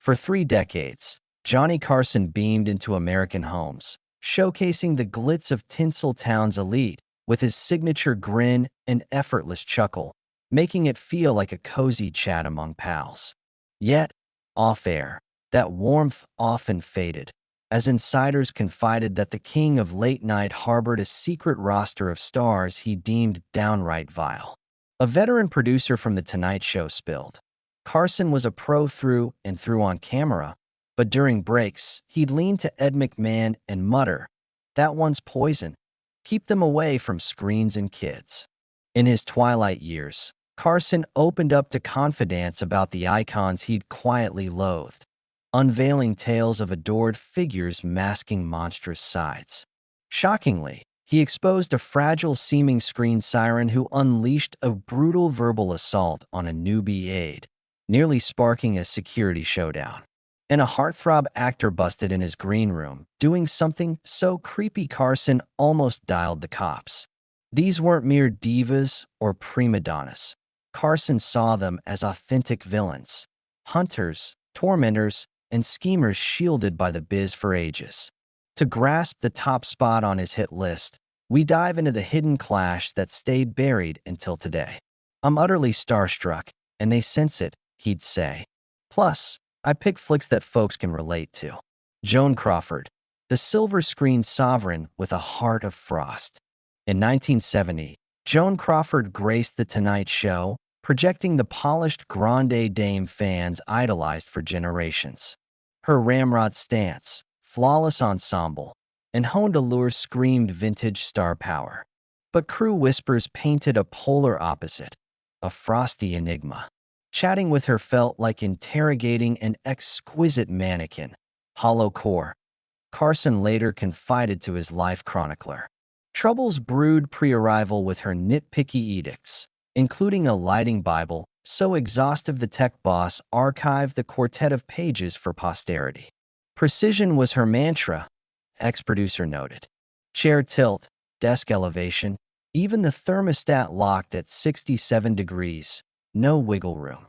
For 3 decades, Johnny Carson beamed into American homes, showcasing the glitz of Tinseltown's elite with his signature grin and effortless chuckle, making it feel like a cozy chat among pals. Yet, off-air, that warmth often faded, as insiders confided that the king of late-night harbored a secret roster of stars he deemed downright vile. A veteran producer from The Tonight Show spilled. Carson was a pro through and through on camera, but during breaks, he'd lean to Ed McMahon and mutter, "That one's poison. Keep them away from screens and kids." In his twilight years, Carson opened up to confidants about the icons he'd quietly loathed, unveiling tales of adored figures masking monstrous sides. Shockingly, he exposed a fragile-seeming screen siren who unleashed a brutal verbal assault on a newbie aide, nearly sparking a security showdown. And a heartthrob actor busted in his green room, doing something so creepy Carson almost dialed the cops. These weren't mere divas or prima donnas. Carson saw them as authentic villains, hunters, tormentors, and schemers shielded by the biz for ages. To grasp the top spot on his hit list, we dive into the hidden clash that stayed buried until today. "I'm utterly starstruck, and they sense it," he'd say. Plus, I pick flicks that folks can relate to. Joan Crawford, the silver screen sovereign with a heart of frost. In 1970, Joan Crawford graced The Tonight Show, projecting the polished grande dame fans idolized for generations. Her ramrod stance, flawless ensemble, and honed allure screamed vintage star power. But crew whispers painted a polar opposite, a frosty enigma. Chatting with her felt like interrogating an exquisite mannequin. Hollow core. Carson later confided to his life chronicler. Troubles brewed pre-arrival with her nitpicky edicts, including a lighting Bible so exhaustive the tech boss archived the quartet of pages for posterity. Precision was her mantra, ex-producer noted. Chair tilt, desk elevation, even the thermostat locked at 67 degrees. No wiggle room.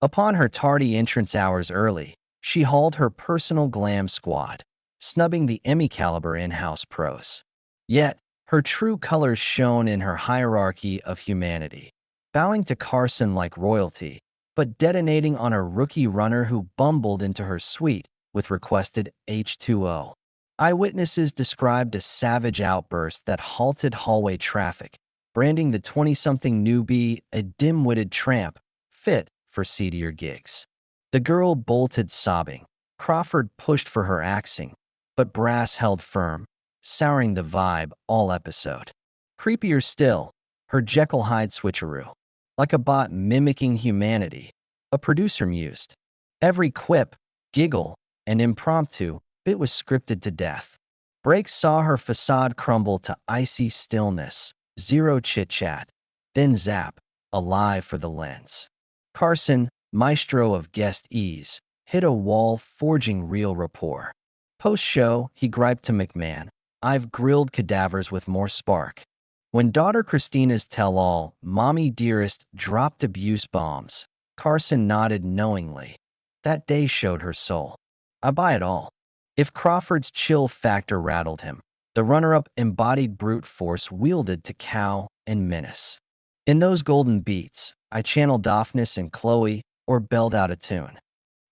Upon her tardy entrance hours early, she hauled her personal glam squad, snubbing the Emmy-caliber in-house pros. Yet, her true colors shone in her hierarchy of humanity, bowing to Carson like royalty, but detonating on a rookie runner who bumbled into her suite with requested H2O. Eyewitnesses described a savage outburst that halted hallway traffic, branding the 20-something newbie a dim-witted tramp, fit for seedier gigs. The girl bolted sobbing. Crawford pushed for her axing, but brass held firm, souring the vibe all episode. Creepier still, her Jekyll Hyde switcheroo. Like a bot mimicking humanity, a producer mused. Every quip, giggle, and impromptu bit was scripted to death. Breaks saw her facade crumble to icy stillness, zero chit-chat, then zap, alive for the lens. Carson, maestro of guest ease, hit a wall forging real rapport. Post-show, he griped to McMahon, "I've grilled cadavers with more spark." When daughter Christina's tell-all, "Mommy Dearest," dropped abuse bombs, Carson nodded knowingly. That day showed her soul. I buy it all. If Crawford's chill factor rattled him, the runner-up embodied brute force wielded to cow and menace. In those golden beats, I channeled Daphnis and Chloe or belled out a tune.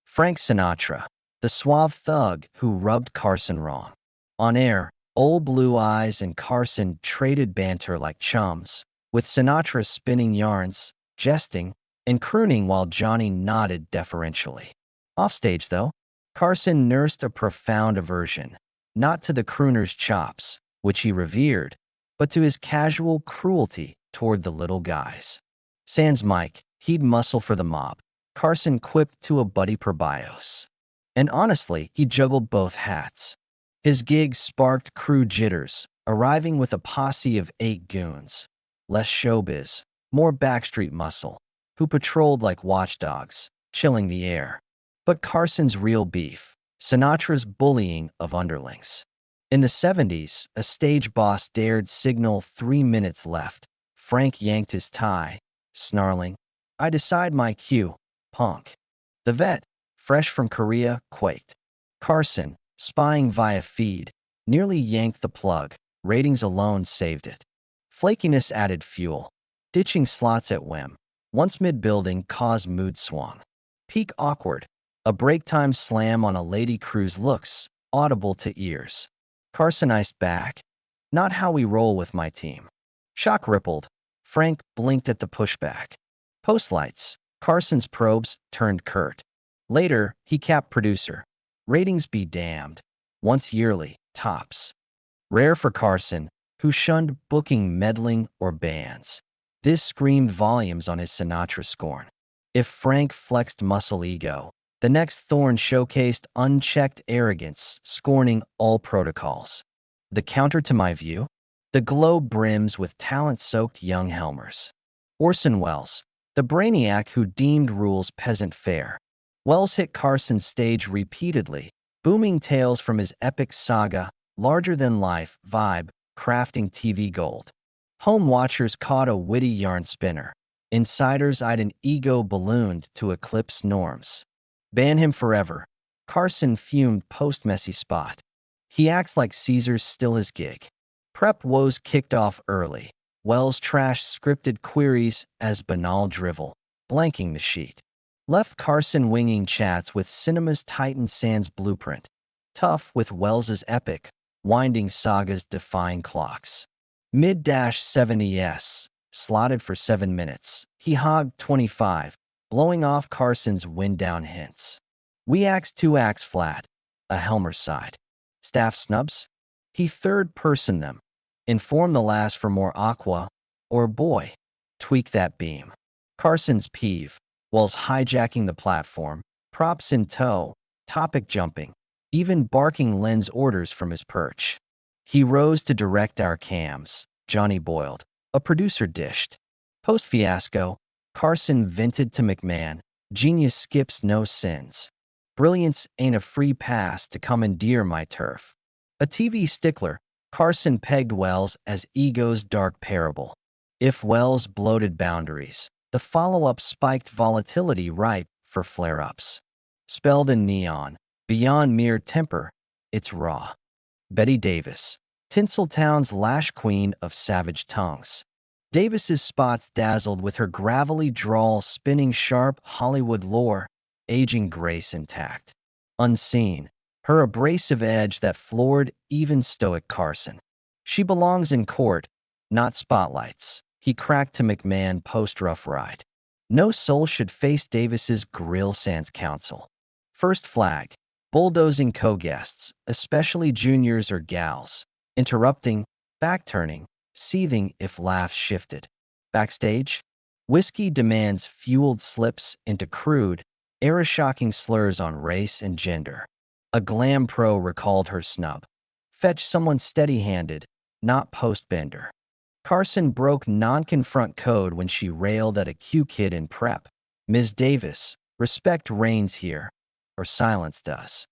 Frank Sinatra, the suave thug who rubbed Carson wrong. On air, Old Blue Eyes and Carson traded banter like chums, with Sinatra spinning yarns, jesting, and crooning while Johnny nodded deferentially. Offstage, though, Carson nursed a profound aversion, not to the crooner's chops, which he revered, but to his casual cruelty toward the little guys. Sans Mike, he'd muscle for the mob, Carson quipped to a buddy per bios. And honestly, he juggled both hats. His gigs sparked crew jitters, arriving with a posse of 8 goons. Less showbiz, more backstreet muscle, who patrolled like watchdogs, chilling the air. But Carson's real beef, Sinatra's bullying of underlings. In the 70s, a stage boss dared signal 3 minutes left. Frank yanked his tie, snarling, "I decide my cue, punk." The vet, fresh from Korea, quaked. Carson, spying via feed, nearly yanked the plug. Ratings alone saved it. Flakiness added fuel. Ditching slots at whim, once mid-building, caused mood swung. Peak awkward. A break-time slam on a lady cruise looks audible to ears. Carson iced back. Not how we roll with my team. Shock rippled. Frank blinked at the pushback. Postlights. Carson's probes turned curt. Later, he capped producer. Ratings be damned. Once yearly, tops. Rare for Carson, who shunned booking meddling or bands. This screamed volumes on his Sinatra scorn. If Frank flexed muscle ego, the next thorn showcased unchecked arrogance, scorning all protocols. The counter to my view? The globe brims with talent-soaked young Helmers. Orson Welles, the brainiac who deemed rules peasant fare. Welles hit Carson's stage repeatedly, booming tales from his epic saga, larger-than-life vibe, crafting TV gold. Home watchers caught a witty yarn spinner. Insiders eyed an ego ballooned to eclipse norms. Ban him forever. Carson fumed post-messy spot. He acts like Caesar's still his gig. Prep woes kicked off early. Welles trashed scripted queries as banal drivel, blanking the sheet. Left Carson winging chats with cinema's Titan Sans blueprint. Tough with Wells's epic, winding sagas defying clocks. Mid-70s, slotted for 7 minutes. He hogged 25, blowing off Carson's wind-down hints. We axed 2 acts flat, a Helmer side. Staff snubs? He third-person them. Inform the last for more aqua, or boy, tweak that beam. Carson's peeve, Welles hijacking the platform, props in tow, topic jumping, even barking lens orders from his perch. He rose to direct our cams. Johnny boiled. A producer dished. Post-fiasco, Carson vented to McMahon. Genius skips no sins. Brilliance ain't a free pass to commandeer my turf. A TV stickler, Carson pegged Welles as ego's dark parable. If Welles bloated boundaries, the follow-up spiked volatility ripe for flare-ups. Spelled in neon, beyond mere temper, it's raw. Betty Davis, Tinseltown's lash queen of savage tongues. Davis's spots dazzled with her gravelly drawl spinning sharp Hollywood lore, aging grace intact. Unseen, her abrasive edge that floored even stoic Carson. She belongs in court, not spotlights. He cracked to McMahon post-rough ride. No soul should face Davis's grill sans counsel. First flag, bulldozing co-guests, especially juniors or gals, interrupting, back-turning, seething if laughs shifted. Backstage, whiskey demands fueled slips into crude, era-shocking slurs on race and gender. A glam pro recalled her snub. Fetch someone steady-handed, not post-bender. Carson broke non-confront code when she railed at a Q kid in prep. Ms. Davis, respect reigns here, or silence does.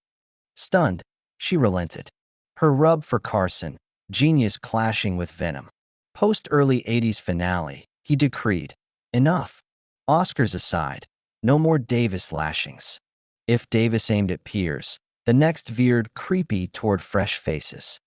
Stunned, she relented. Her rub for Carson, genius clashing with venom. Post-early 80s finale, he decreed, enough. Oscars aside, no more Davis lashings. If Davis aimed at peers, the next veered creepy toward fresh faces.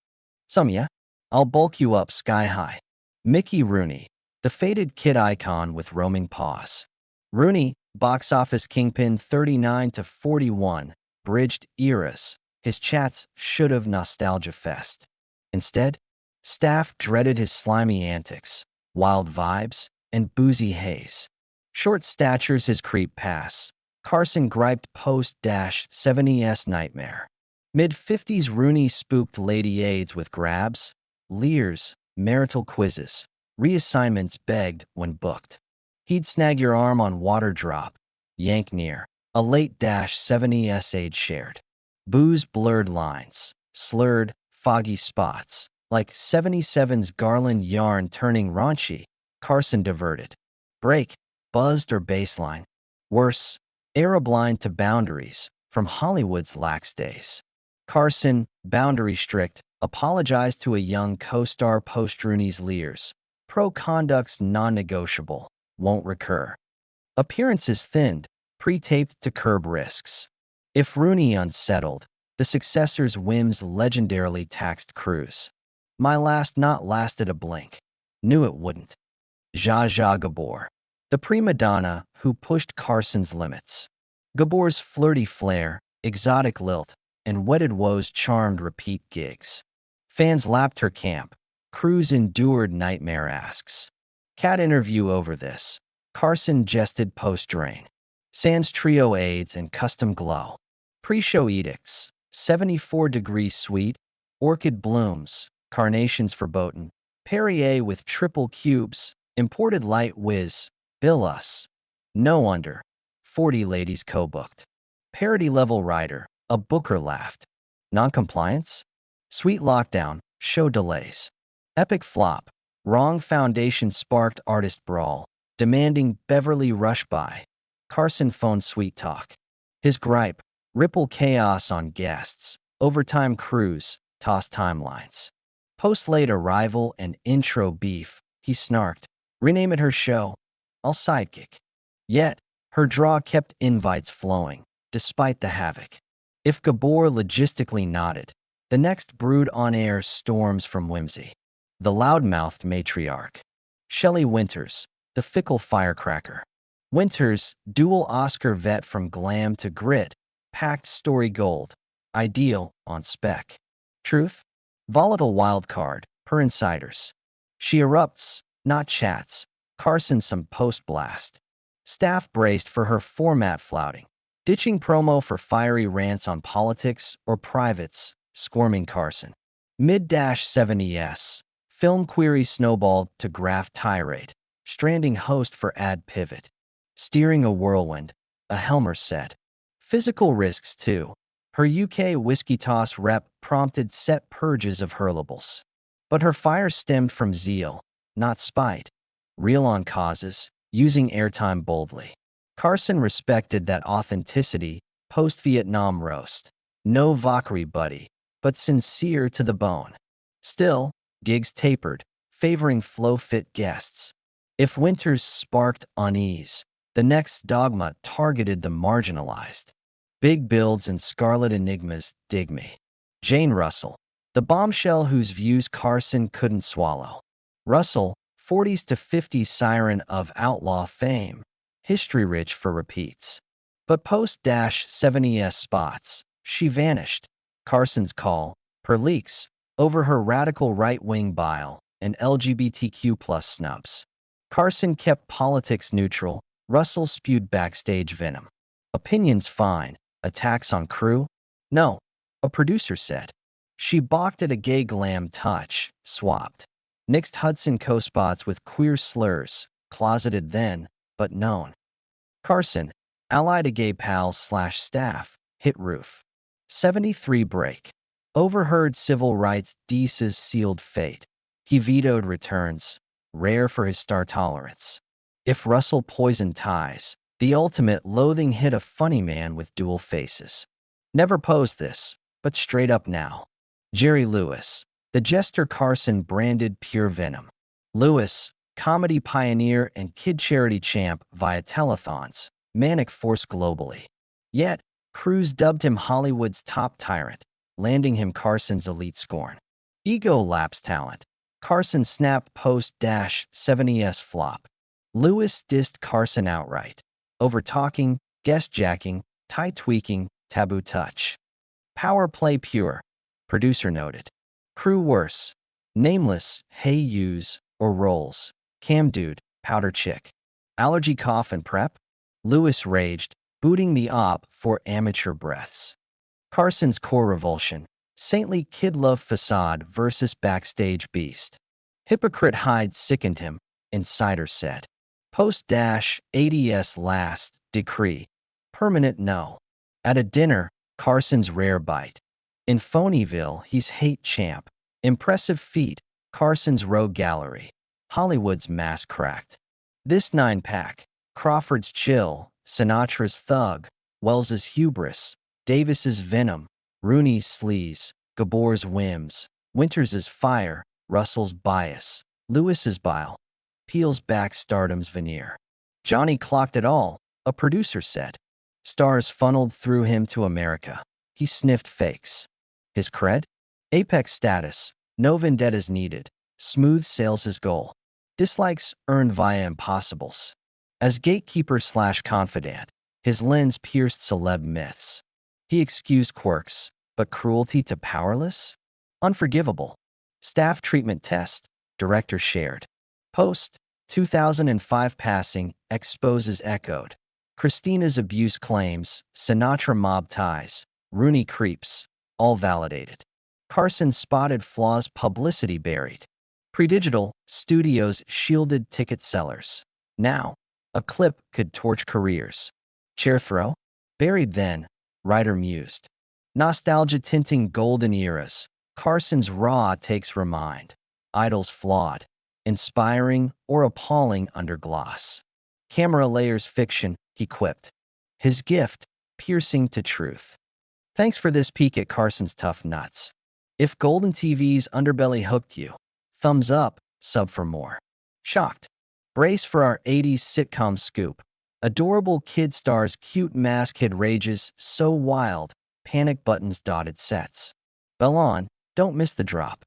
Some ya? I'll bulk you up sky high. Mickey Rooney, the faded kid icon with roaming paws. Rooney, box office kingpin 39 to 41, bridged eras. His chats should have nostalgia fest. Instead, staff dreaded his slimy antics, wild vibes, and boozy haze. Short statures his creep pass. Carson griped post-70s nightmare. Mid-50s Rooney spooked lady aides with grabs, leers, marital quizzes, reassignments begged when booked. He'd snag your arm on water drop, yank near, a late-70s age shared. Booze blurred lines, slurred, foggy spots, like 77's Garland yarn turning raunchy. Carson diverted. Break, buzzed or baseline. Worse, era blind to boundaries from Hollywood's lax days. Carson, boundary strict, apologized to a young co-star post Rooney's leers. Pro-conduct's non-negotiable, won't recur. Appearances thinned, pre-taped to curb risks. If Rooney unsettled, the successor's whims legendarily taxed Cruz. My last not lasted a blink. Knew it wouldn't. Zsa Zsa Gabor, the prima donna who pushed Carson's limits. Gabor's flirty flair, exotic lilt, and wedded woes charmed repeat gigs. Fans lapped her camp. Cruz endured nightmare asks. Cat interview over this. Carson jested post-drain. Sans trio aids and custom glow. Pre-show edicts. 74-degree suite. Orchid blooms. Carnations verboten. Perrier with triple cubes. Imported light whiz. Bill us. No under. 40 ladies co-booked. Parody-level rider. A booker laughed. Non-compliance? Sweet lockdown. Show delays. Epic flop. Wrong foundation sparked artist brawl. Demanding Beverly rush by. Carson phone sweet talk. His gripe. Ripple chaos on guests. Overtime Cruz. Toss timelines. Post-late arrival and intro beef. He snarked. Rename it her show. I'll sidekick. Yet, her draw kept invites flowing, despite the havoc. If Gabor logistically nodded, the next brood on air storms from whimsy. The loudmouthed matriarch. Shelley Winters, the fickle firecracker. Winters, dual Oscar vet from glam to grit, packed story gold. Ideal on spec. Truth? Volatile wildcard, per insiders. She erupts, not chats. Carson some post-blast. Staff braced for her format flouting. Ditching promo for fiery rants on politics or privates, squirming Carson. Mid-70s. Film query snowballed to graph tirade. Stranding host for ad pivot. Steering a whirlwind, a Helmer said. Physical risks too. Her UK whiskey toss rep prompted set purges of hurlables. But her fire stemmed from zeal, not spite. Real on causes, using airtime boldly. Carson respected that authenticity, post-Vietnam roast. No Valkyrie buddy, but sincere to the bone. Still, gigs tapered, favoring flow-fit guests. If Winters sparked unease, the next dogma targeted the marginalized. Big builds and scarlet enigmas dig me. Jane Russell, the bombshell whose views Carson couldn't swallow. Russell, 40s to 50s siren of outlaw fame, history-rich for repeats. But post-70s spots, she vanished. Carson's call, per leaks, over her radical right-wing bile and LGBTQ+ snubs. Carson kept politics neutral. Russell spewed backstage venom. Opinions fine. Attacks on crew? No, a producer said. She balked at a gay glam touch, swapped. Nixed Hudson co-spots with queer slurs, closeted then, but known. Carson, ally to gay pals/staff, hit roof. 73 break. Overheard civil rights Deese's sealed fate. He vetoed returns, rare for his star tolerance. If Russell poisoned ties, the ultimate loathing hit a funny man with dual faces. Never posed this, but straight up now. Jerry Lewis, the jester Carson branded pure venom. Lewis, comedy pioneer and kid charity champ via telethons, manic force globally. Yet, Cruz dubbed him Hollywood's top tyrant, landing him Carson's elite scorn. Ego laps talent. Carson snapped post-70s flop. Lewis dissed Carson outright. Over-talking, guest-jacking, tie-tweaking, taboo touch. Power play pure, producer noted. Crew worse. Nameless, hey use, or rolls. Cam dude, powder chick. Allergy cough and prep? Lewis raged, booting the op for amateur breaths. Carson's core revulsion. Saintly kid love facade versus backstage beast. Hypocrite hide sickened him, insider said. Post-80s last decree. Permanent no. At a dinner, Carson's rare bite. In Phonyville, he's hate champ. Impressive feat, Carson's rogue gallery. Hollywood's mass cracked. This 9-pack, Crawford's chill, Sinatra's thug, Wells's hubris, Davis's venom, Rooney's sleaze, Gabor's whims, Winters's fire, Russell's bias, Lewis's bile, peels back stardom's veneer. Johnny clocked it all, a producer said. Stars funneled through him to America. He sniffed fakes. His cred? Apex status. No vendettas needed. Smooth sails his goal. Dislikes earned via impossibles. As gatekeeper/confidant, his lens pierced celeb myths. He excused quirks, but cruelty to powerless? Unforgivable. Staff treatment test. Director shared. Post. 2005 passing exposes echoed. Christina's abuse claims, Sinatra mob ties, Rooney creeps, all validated. Carson spotted flaws, publicity buried. Predigital studios shielded ticket sellers. Now, a clip could torch careers. Chair throw? Buried then, writer mused. Nostalgia tinting golden eras. Carson's raw takes remind. Idols flawed, inspiring or appalling under gloss. Camera layers fiction, he quipped. His gift, piercing to truth. Thanks for this peek at Carson's tough nuts. If Golden TV's underbelly hooked you, thumbs up, sub for more. Shocked. Brace for our 80s sitcom scoop. Adorable kid stars, cute mask kid rages, so wild, panic buttons dotted sets. Bell on, don't miss the drop.